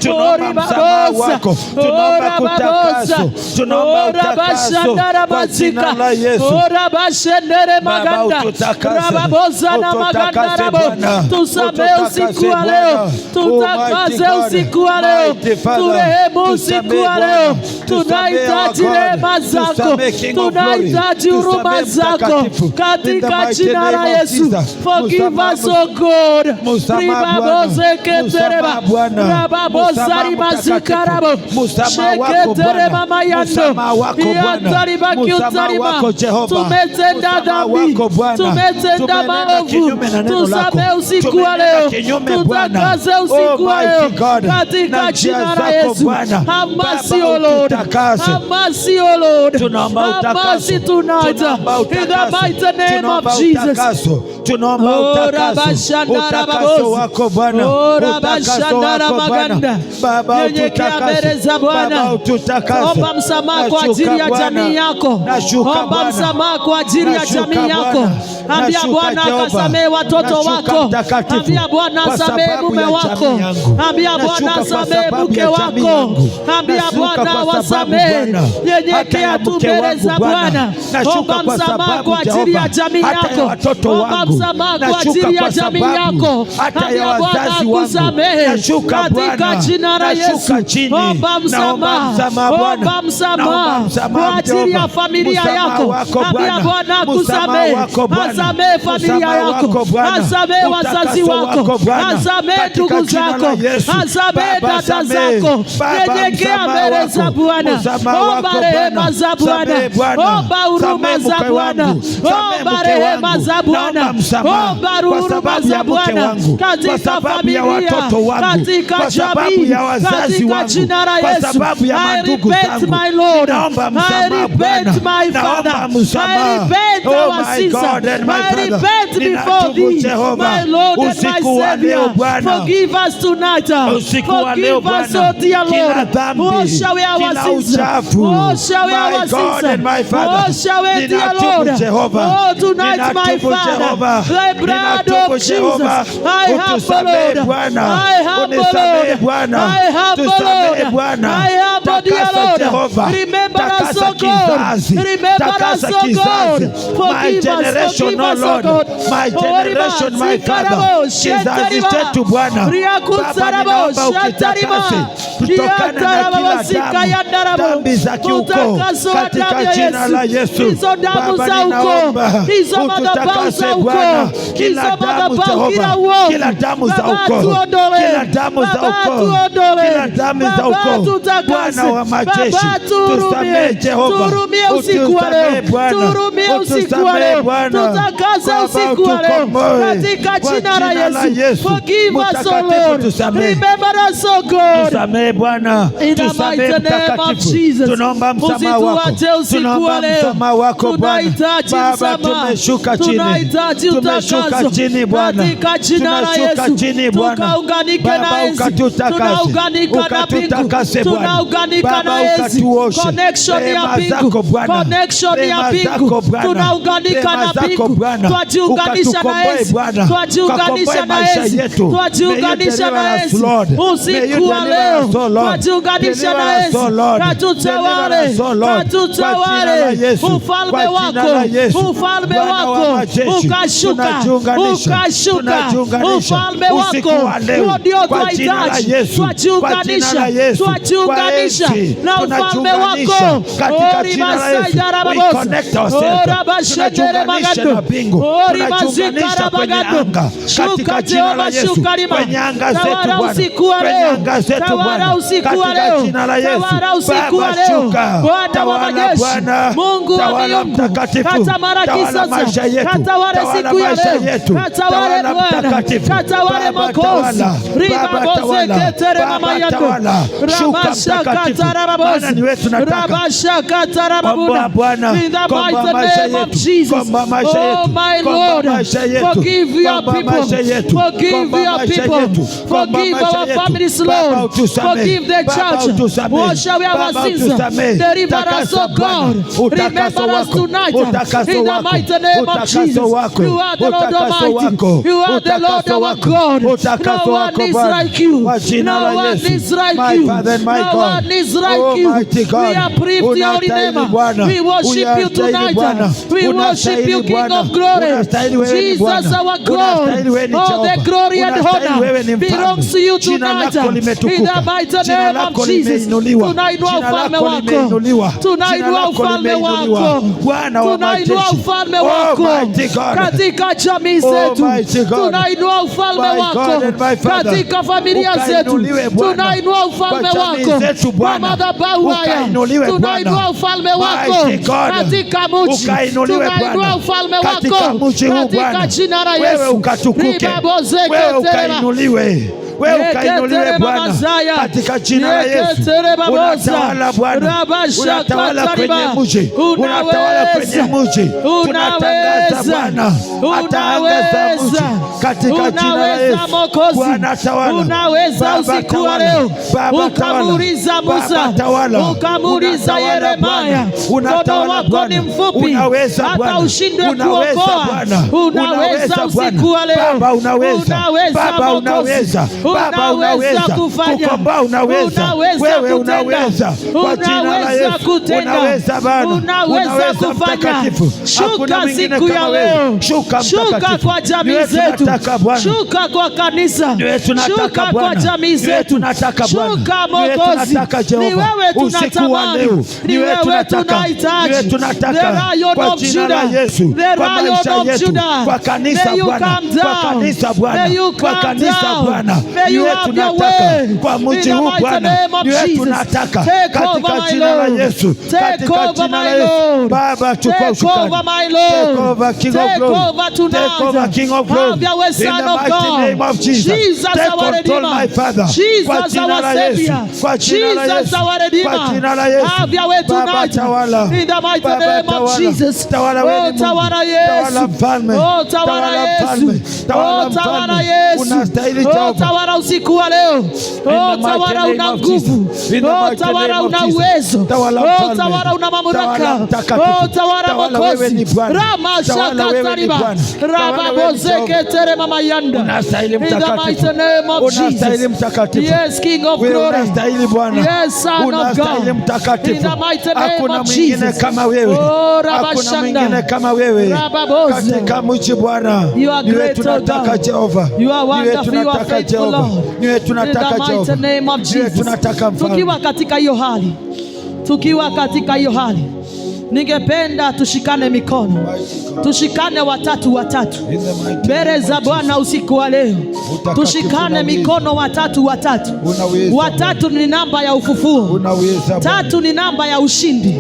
tunaomba msamaha wako, tunaomba kutakaswa, tunaomba utakaso kwa jina la Yesu. Baba ututakase, ututakase Bwana, tusamehe usiku wa leo, tutakaze usiku wa leo, turehemu usiku wa leo. Tunahitaji rehema zako, tunahitaji huruma zako katika jina la Yesu. Forgive us, oh God. Ribaboze ketereba, rababoza ribazikarabo, sheketereba mayando, yatariba kiutarima. Tumetenda dhambi, tumetenda maovu, tusamehe usiku wa leo, tutakaze usiku wa leo katika jina la Yesu. Have mercy, O Lord. Have mercy, O Lord. Have mercy tonight in the mighty name of Jesus. Tunaomba utakaso wako Bwana, utakaso wako Bwana. Baba ututakase, Baba ututakase. Omba msamaha kwa ajili ya jamii yako, omba msamaha kwa ajili ya jamii yako. Ambia Bwana akasamehe watoto wako, ambia Bwana asamehe mume wako, ambia Bwana asamehe mke wako, ambia Bwana wasamehe. Nyenyekea tu mbele za Bwana, omba msamaha kwa ajili ya jamii yako, omba msamaha kwa ajili ya jamii yako, ambia Bwana akusamehe katika jina la Yesu. Omba msamaha, omba msamaha kwa ajili ya familia yako, ambia Bwana akusamehe, asamehe familia yako, asamehe wazazi wako, asamehe ndugu zako, asamehe dada zako. Nyenyekea mbele za Bwana, omba rehema za Bwana, omba huruma za Bwana, omba rehema za Bwana, omba huruma za Bwana katika familia, katika jamii, katika jina la Yesu. I repent my Lord, I repent my Father, I repent our sins, I repent before thee, my Lord and my Savior. Forgive us tonight, forgive us, oh dear Lord. Wash away our sins, wash away our sins, wash away, dear Lord. Oh, tonight, my Father, thy blood of Jesus, I humble Lord, I humble Lord, I humble Lord, I humble, dear Lord. Remember us, oh God, remember us, oh God. Forgive us, forgive us, oh God. My generation, my Father, kizazi chetu Bwana, Baba ninaomba ukitakase kutokana na kila dhambi za kiukoo katika jina la Yesu. Baba ninaomba ututakase Bwana, kila damu Jehova, kila damu za ukoo, kila damu za ukoo, kila damu za ukoo. Bwana wa majeshi, tusamehe Jehova, utusamehe Bwana, utusamehe Bwana, tutakaze usiku wa leo katika jina la Yesu. Forgive us, O Lord, remember us, O God. Tusamehe Bwana, tusamehe Mtakatifu. Tunaomba msamaha wako, tunaomba msamaha wako Bwana. Baba, tumeshuka chini, tumeshuka chini Bwana, tumeshuka chini Bwana. Baba, ukatutakase Bwana, Baba, ukatuoshe. Rehema zako Bwana, rehema zako Bwana, rehema zako Bwana, ukatukomboe Bwana, ukakomboe maisha yetu. Twajiunganisha na Yesu usiku wa leo, twajiunganisha na Yesu. Katutawale, katutawale ufalme wako, ufalme wako ukashuka, ukashuka ufalme wako. Huo ndio twahitaji, twajiunganisha, twajiunganisha na ufalme wako. Ori masaya rababosa, ora bashendere magando, ori mazikara magando. Shuka Jehova, shuka lima, tawala usiku wa leo, tawala usiku wa leo, tawala usiku wa leo. Bwana wa majeshi, Mungu wa miungu, katamalaki sasa, katawale siku ya leo, katawale Bwana, katawale Mwokozi. Ribaboze ketere mama yako, rabasha katarababozi, rabasha katarababuda. In the mighty name of Jesus, oh my Lord, forgive your people, forgive your people, forgive our families, Lord, forgive Forgive the church. Wash away our sins. Deliver us, O God. Remember us tonight. In the mighty name of Jesus. You are the Lord Almighty. You are the Lord our God. No one is like you. No one is like you. No one is like you. We approve your name. We worship you tonight. We worship you, King of Glory. Jesus our God. All the glory and honor belongs to you tonight. In the mighty name of Jesus. Tunainua ufalme wako. Tunainua ufalme wako. Tunainua ufalme wako katika jamii zetu. Tunainua ufalme wako katika familia zetu. Tunainua ufalme wako kwa madhabahu haya. Tunainua ufalme wako katika mji. Tunainua ufalme wako katika jina la Yesu. Wewe ukainuliwe. Wewe ukainuliwe Bwana katika jina la Yesu. Unatawala Bwana. Unatawala kwenye mji. Unatawala kwenye mji. Tunatangaza Bwana. Ataangaza mji katika jina la Yesu. Bwana tawala. Unaweza usiku wa leo. Ukamuuliza Musa. Ukamuuliza Yeremia. Mkono wako ni mfupi. Hata ushindwe kuokoa. Unaweza usiku wa leo. Baba unaweza. Baba unaweza. Baba unaweza kukomboa, unaweza wewe, unaweza kwa jina la Yesu, unaweza Bwana, unaweza Mtakatifu. Shuka siku ya leo, shuka kwa jamii zetu, shuka kwa kanisa, shuka kwa jamii zetu, shuka Mwokozi. Ni wewe tunatamani, ni wewe tunahitaji. The Lion of Judah, the Lion of Judah, kwa kanisa Bwana, kwa kanisa Bwana, kwa kanisa Bwana. You have your way kwa mji huu Bwana, niwe tunataka katika jina la Yesu, katika jina la Yesu. Baba chukua usukani, take over King of Glory, take over King of Glory, in the mighty name of Jesus. Take control my Father, kwa jina la Yesu, kwa jina la Yesu, kwa jina la Yesu. Baba tawala, in the mighty name of Jesus. Tawala wewe, tawala mfalme, tawala mfalme, tawala mfalme. Unastahili Tawala usiku wa leo. Tawala una nguvu. Tawala una uwezo. Tawala una mamlaka. Tawala Mwokozi. Rama shaka tariba. Rama bozeke tere mama yanda. In the mighty name of Jesus. Yes, King of Glory. Yes, Son of God. In the mighty name of Jesus. Hakuna mwingine kama wewe katika mji Bwana. Niwe tunataka Jehova. You are wonderful, you are faithful Lord. Niwe tunataka Jehova. In the mighty name of Jesus. Tunataka mfalme. Tukiwa katika hiyo hali, ningependa tushikane mikono, tushikane watatu mbele za Bwana usiku wa leo. Tushikane mikono watatu. Watatu ni namba ya ufufuo. Tatu ni namba ya ushindi.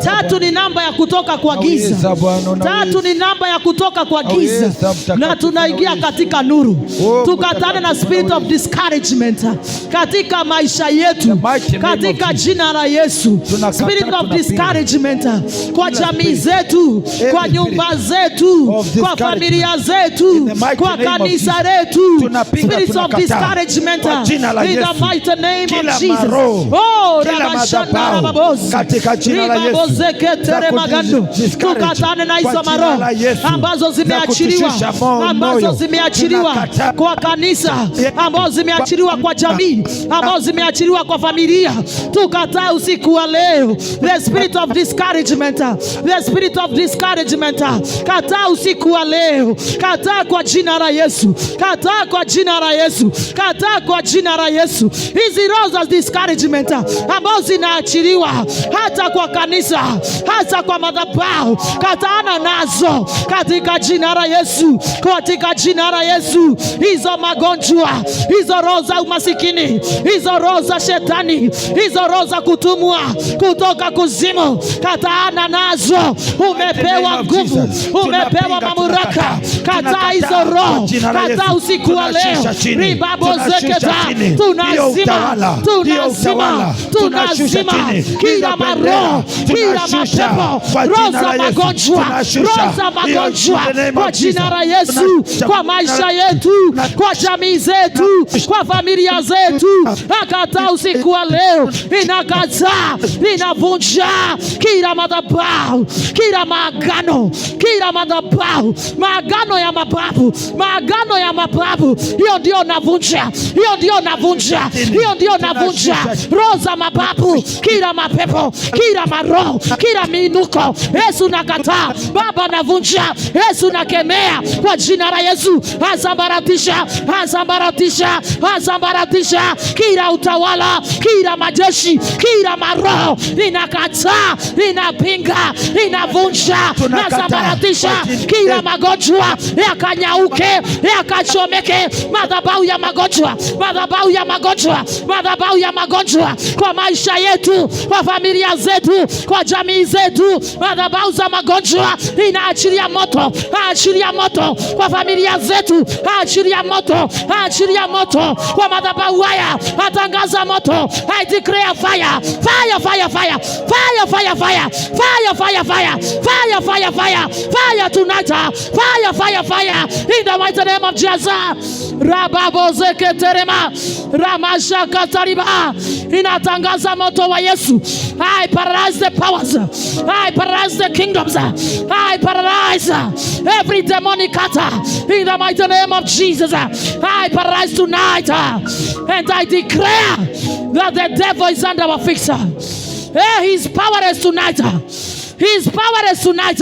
Tatu ni namba ya kutoka kwa giza. Tatu ni namba ya kutoka kwa giza na tunaingia katika nuru. Tukatane na spirit of discouragement katika maisha yetu katika jina la Yesu. Spirit of discouragement kwa jamii zetu, kwa nyumba zetu, kwa familia zetu, kwa kanisa letu. Spirit of discouragement in the mighty name of Jesus. Oh, Rabashana Rababozi katika jina la Yesu. Tere magando. Tukatane na hizo maroho ambazo zimeachiliwa kwa kanisa, ambazo zimeachiliwa kwa jamii, ambazo zimeachiliwa kwa familia. Tukataa usiku wa leo the spirit of discouragement, the spirit of discouragement. Kataa usiku wa leo, kataa kwa jina la Yesu, kataa kwa jina la Yesu, kataa kwa jina la Yesu. Hizi roho za discouragement ambazo zinaachiliwa hata kwa kanisa, hata kwa madhabahu, kataana nazo katika jina la Yesu, katika jina la Yesu. Hizo magonjwa, hizo roho za umasikini, hizo roho za shetani, hizo roho za kutumwa kutoka kuzimu, kataa laana nazo, umepewa nguvu, umepewa mamlaka. Kataa hizo roho, kataa usiku wa leo. Ribabozeketa, tunazima kila maroho, kila mapepo, roho za magonjwa, kwa jina la Yesu, kwa maisha yetu, kwa jamii zetu, kwa familia zetu. Akataa usiku wa leo, inakataa, inavunja kila madhabahu, kila maagano, kila madhabahu, maagano ya mababu, maagano ya mababu. Hiyo ndio navunja, hiyo ndio navunja, hiyo ndio navunja. Roho za mababu, kila mapepo, kila maroho, kila minuko, Yesu nakataa. Baba navunja, Yesu nakemea kwa jina la Yesu. Azambaratisha, azambaratisha, azambaratisha kila utawala, kila majeshi, kila maroho. Inakataa, inapinga, inavunja, azambaratisha kila magonjwa, yakanyauke, yakachomeke. Madhabahu ya magonjwa, madhabahu ya magonjwa, madhabahu ya magonjwa kwa maisha yetu, kwa familia zetu, kwa jamii zetu. Madhabahu za magonjwa inaachilia moto, achilia moto kwa familia zetu, achilia moto, achilia moto kwa madhabahu haya. Atangaza moto, I declare fire, fire, fire, fire, fire, fire, fire, fire, fire, fire, fire, fire, fire, fire tonight, fire, fire, fire in the mighty name of Jesus. Rababozeketerema, ramashakatariba. Inatangaza moto wa Yesu. I paralyze the powers, I paralyze the kingdoms, I paralyze every demonic attack in the mighty name of Jesus. I paralyze tonight, and I declare that the devil is under our feet. He is powerless tonight. He is powerless tonight.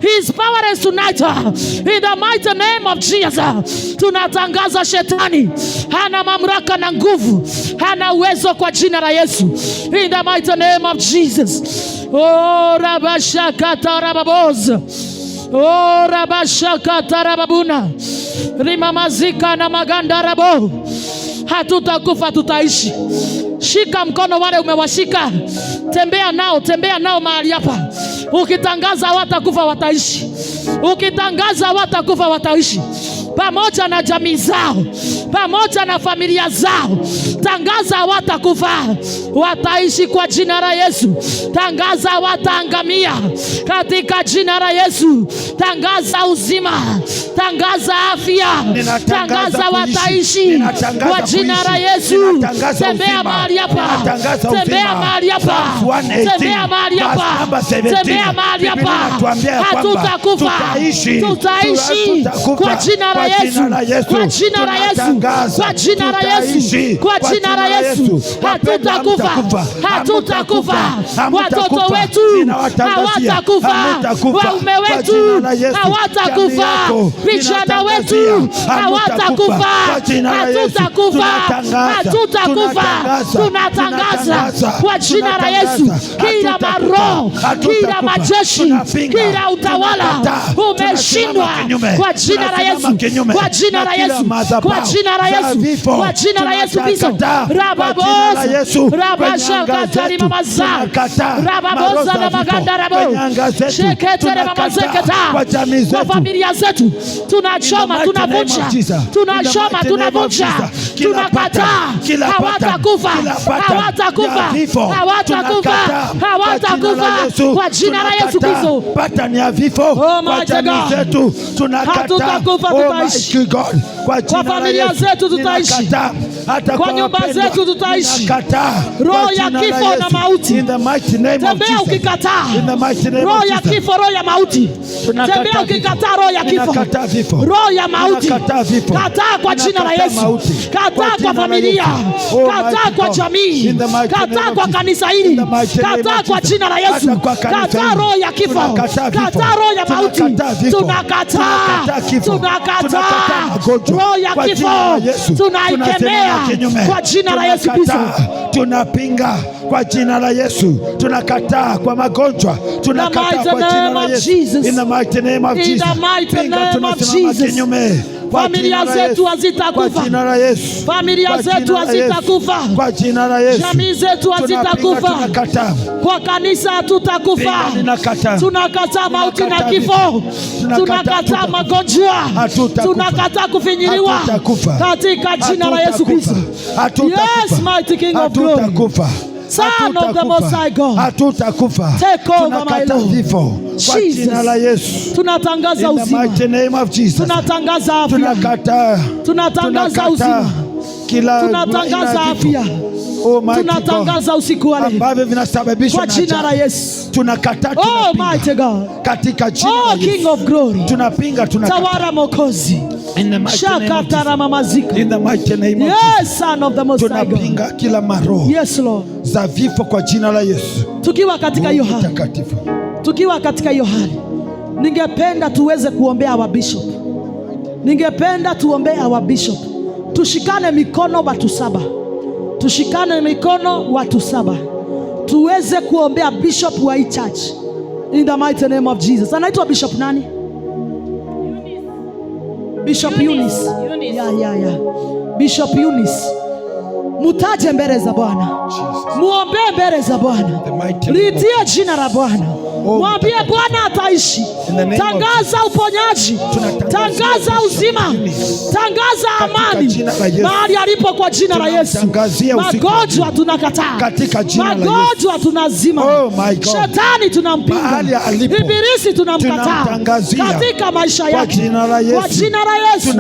He is powerless tonight. In the mighty name of Jesus. Tunatangaza shetani hana mamlaka na nguvu, hana uwezo kwa jina la Yesu. In the mighty name of Jesus. Oh, rabashakata rababoz. Oh, rabashakata rababuna. Rimamazika na maganda rabo. Hatutakufa, tutaishi. Shika mkono wale umewashika, tembea nao mahali hapa. Ukitangaza hawatakufa, wataishi. Ukitangaza hawatakufa, wataishi pamoja na jamii zao, pamoja na familia zao. Tangaza hawatakufa, wataishi kwa jina la Yesu. Tangaza hawataangamia katika jina la Yesu. Tangaza uzima, tangaza afya, tangaza wataishi kwa jina la Yesu. Tembea mahali hapa, tembea mahali hapa, tembea mahali hapa, tembea mahali hapa. Hatutakufa, tutaishi kwa jina la Yesu, kwa jina la Yesu, kwa jina la Yesu, kwa jina la Yesu. Hatutakufa, hatutakufa. Watoto wetu hawatakufa, waume wetu hawatakufa, vijana wetu hawatakufa, hatutakufa, hatutakufa. Tunatangaza kwa jina la Yesu, kila maroho, kila majeshi, kila utawala umeshindwa kwa jina la Yesu, kwa jina la Yesu, kwa jina la Yesu, kwa jina la Yesu Kristo. Rababoza, rabashakatari mamaza, rababoza na maganda rabo, sheketere mamazeketa. Kwa familia zetu tunachoma, tunavunja, tunachoma, tunavunja, tunakataa. Hawatakufa, hawatakufa, hawatakufa, hawatakufa kwa jina la Yesu Kristo. Patani ya vifo kwa jamii zetu tunakataa. Kwa familia zetu tutaishi, kwa nyumba zetu tutaishi. Roho ya kifo na mauti, tembea ukikataa. Roho ya kifo, roho ya mauti, tembea ukikataa. Roho ya kifo, roho ya mauti, kataa kwa jina la Yesu. Kataa kwa familia, kataa kwa jamii, kataa kwa kanisa hili, kataa kwa jina la Yesu. Kataa roho ya kifo, kataa roho ya mauti. Tunakataa, tunakataa roho ya kifo, tunaikemea kwa jina la Yesu Kristo. Tunapinga kwa jina la Yesu. Tunakataa kwa magonjwa, tunakataa kwa jina la Yesu. In the mighty name of Jesus. Pinga, tunasimama kinyume Familia zetu hazitakufa. Kwa jina la Yesu. Familia zetu hazitakufa. Kwa jina la Yesu. Jamii zetu hazitakufa. Tunakataa. Kwa kanisa hatutakufa. Tunakataa mauti na kifo. Tunakataa magonjwa. Tunakataa kufinyiliwa. Katika jina la Yesu Kristo. Yes, mighty King of glory. Son of the Most High God. Hatutakufa. Take over my Lord. Kwa jina la Yesu. Tunatangaza uzima. In the mighty name of Jesus. Tunatangaza afya. Tunatangaza uzima. Tunatangaza afya. Tunatangaza usiku wa leo ambavyo vinasababishwa kwa jina la Yesu. Tunakataa, oh mighty God, katika jina la Yesu. King of glory, tunapinga, tunakataa. Tawara Mwokozi. In the mighty name of Jesus. In the mighty name of yes, Son of the Most High God. Tunapinga kila maroho, yes Lord, za vifo kwa jina la Yesu. Tukiwa katika hiyo hali, tukiwa katika hiyo hali, ningependa tuweze kuombea our bishop. Ningependa tuombee our bishop. Tushikane mikono watu saba. Tushikane mikono watu saba. Tuweze kuombea bishop wa hii church. In the mighty name of Jesus. Anaitwa bishop nani? Bishop Eunice. Yeah. Bishop Eunice. Mutaje mbele za Bwana. Muombee mbele za Bwana. Litie jina la Bwana. Mwambie Bwana ataishi. Tangaza uponyaji. Tangaza uzima. Tangaza amani mahali alipo kwa jina la Yesu. Magonjwa tunakataa. Magonjwa tunazima. Shetani tunampinga. Ibilisi tunamkataa katika maisha yake. Kwa jina la Yesu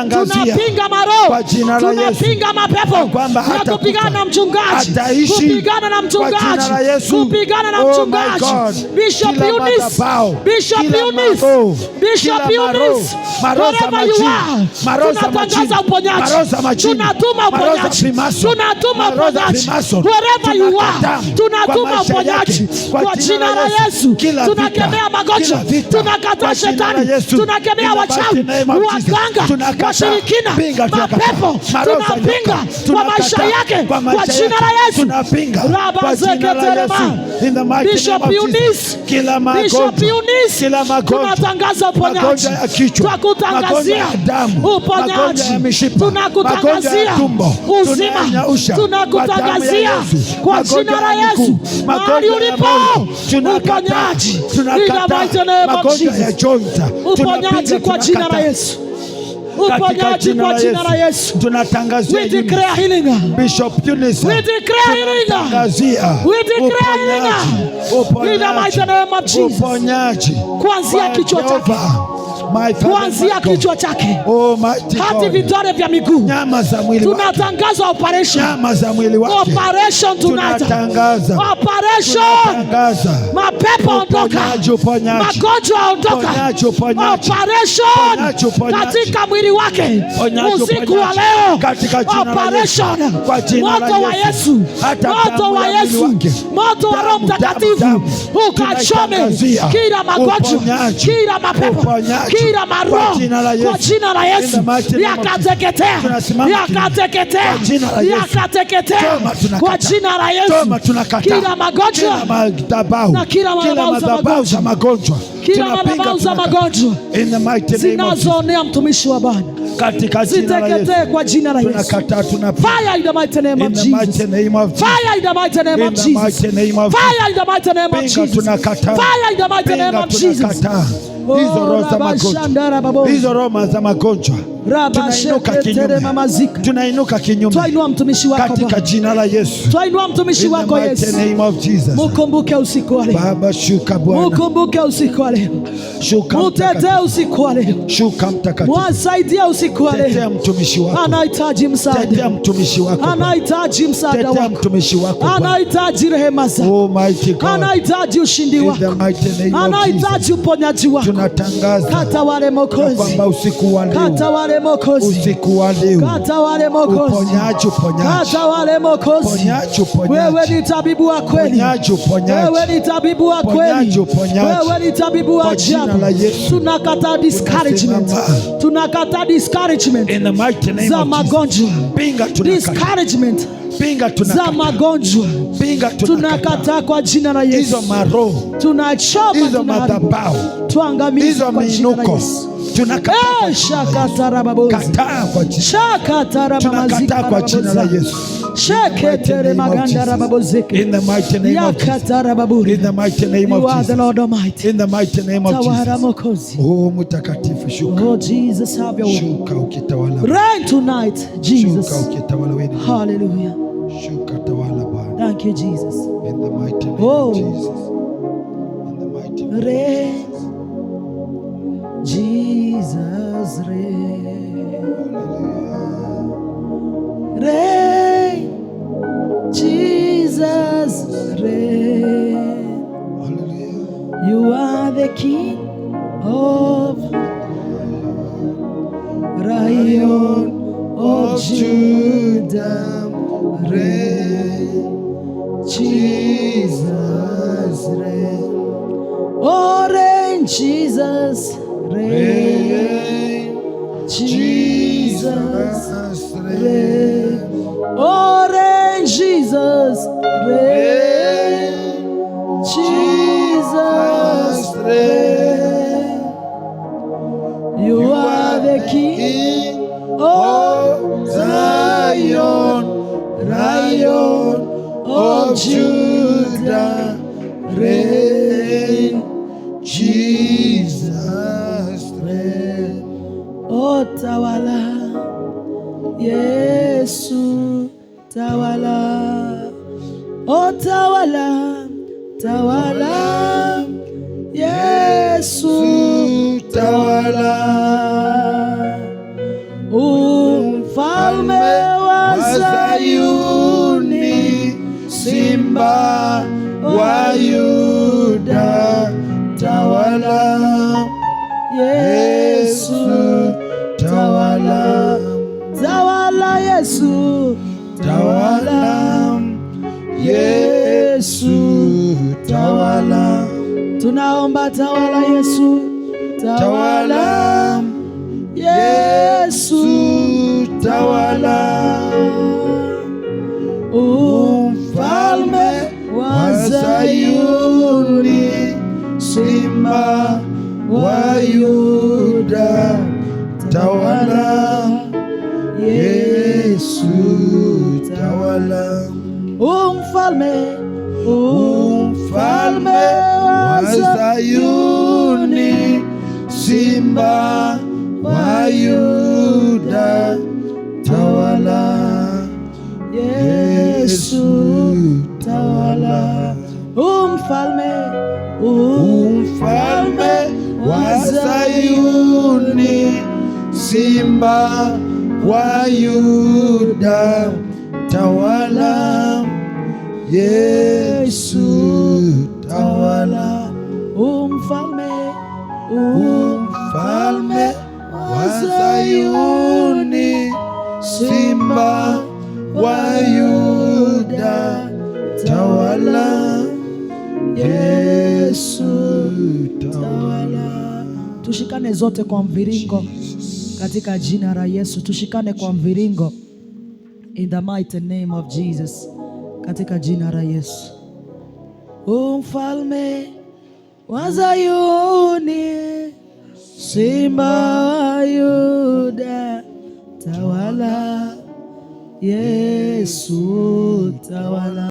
tunapinga maroho. Tunapinga mapepo. Na kupigana na mchungaji. Kupigana na mchungaji. Kupigana na mchungaji. Bishop Eunice, Bishop Eunice, Bishop Eunice, wherever you are, tunatangaza uponyaji, tunatuma uponyaji, tunatuma uponyaji, wherever you are, tunatuma uponyaji kwa jina la Yesu. Tunakemea magonjwa, tunakataa shetani, tunakemea wachawi, waganga, washirikina, mapepo, tunapinga kwa maisha yake kwa jina la Yesu. Bishop Eunice, Bishop Eunice, tunatangaza uponyaji, tunakutangazia uponyaji, tunakutangazia uzima, tunakutangazia kwa jina la Yesu. Mahali ulipo uponyaji, uponyaji kwa jina la Yesu. Uponyaji kwa jina la Yesu. Tunatangazia we declare healing. Bishop Eunice, we declare healing. We declare healing. In the mighty name of Jesus. Uponyaji kuanzia kichwa chake, kuanzia kichwa chake hadi vidole vya miguu. Nyama za mwili wake tunatangaza operation. Nyama za mwili wake operation tunatangaza. Operation. Mapepo ondoka. Magonjwa ondoka. Operation katika mwili wake usiku wa leo. Operation. Moto wa Yesu. Moto wa Yesu. Moto wa Roho Mtakatifu ukachome kila magonjwa, kila mapepo, kila maroho kwa jina la Yesu. Yakateketea, yakateketea, yakateketea kwa jina la Yesu. Kila magonjwa na kila madhabahu za magonjwa, kila madhabahu za magonjwa zinazoonea mtumishi wa Bwana ziteketee kwa jina la Yesu. Fire in the mighty name of Jesus. Fire in the mighty name of Jesus. Fire in the mighty name of Jesus. Fire in the mighty name of Jesus. Hizo roho za magonjwa, hizo roho za magonjwa tunainuka kinyume, tunainuka kinyume, twainua mtumishi wako katika jina la Yesu, twainua mtumishi wako Yesu. In the mighty name of Jesus. Mukumbuke usiku wa leo Baba, shuka Bwana, mukumbuke usiku wa leo, shuka mtetee usiku wa leo, shuka mtakatifu, mwasaidie usiku wa leo, tetea mtumishi wako, anahitaji msaada, tetea mtumishi wako, anahitaji msaada wako, tetea mtumishi wako, anahitaji rehema zako, oh mighty God, anahitaji ushindi wako, anahitaji uponyaji wako. Tunatangaza katawale Mwokozi kwamba usiku wa leo, katawale Mwokozi, usiku wa leo, katawale Mwokozi, uponyaji, uponyaji, katawale Mwokozi, uponyaji, uponyaji. Wewe ni tabibu wa kweli, uponyaji, uponyaji. Wewe ni tabibu wa kweli, wewe ni tabibu wa ajabu. Tunakataa discouragement, tunakataa discouragement in the mighty name za magonjwa, discouragement za magonjwa tunakataa kwa jina la Yesu. Hizo maroho, tunachoma, hizo madhabahu, tuangamize kwa jina la Yesu. Tunakataa kwa jina la Yesu. Sheketere maganda babozeke. In the mighty name of Jesus. In the mighty name of Jesus. In the mighty name of Jesus. Oh, mtakatifu shuka. Oh Jesus, have your way. Shuka ukitawala. Reign tonight, Jesus. Shuka ukitawala wewe. Hallelujah. Shuka tawala Bwana. Thank you Jesus. In the mighty name of Jesus. In the mighty name. Reign. Jesus reign. Reign. Jesus reign. Hallelujah. You are the King of Lion of Judah reign. Jesus reign. Oh, reign, Jesus reign. Jesus reign. Oh, reign, Jesus reign. Jesus reign. You are the King of Zion, Lion of Judah reign. Jesus reign. Oh, tawala Yesu tawala. Oh, tawala, tawala Yesu tawala. Mfalme wa Sayuni, Simba wa Yuda tawala. Yesu tawala. Tawala Yesu tawala. Yesu tawala. Tunaomba tawala Yesu tawala. Yesu tawala. Mfalme wa Sayuni, Simba wa Yuda tawala. Yesu tawala. Mfalme wa Sayuni, Simba wa Yuda tawala. Yesu tawala. Mfalme wa Sayuni, Simba wa Yuda tawala. Yesu tawala. Mfalme wa Sayuni, Simba wa Yuda tawala. Yesu tawala. Tushikane zote kwa mviringo katika jina la Yesu. Tushikane kwa mviringo in the mighty name of Jesus, katika jina la Yesu. Mfalme wa Sayuni, Simba wa Yuda tawala. Yesu tawala.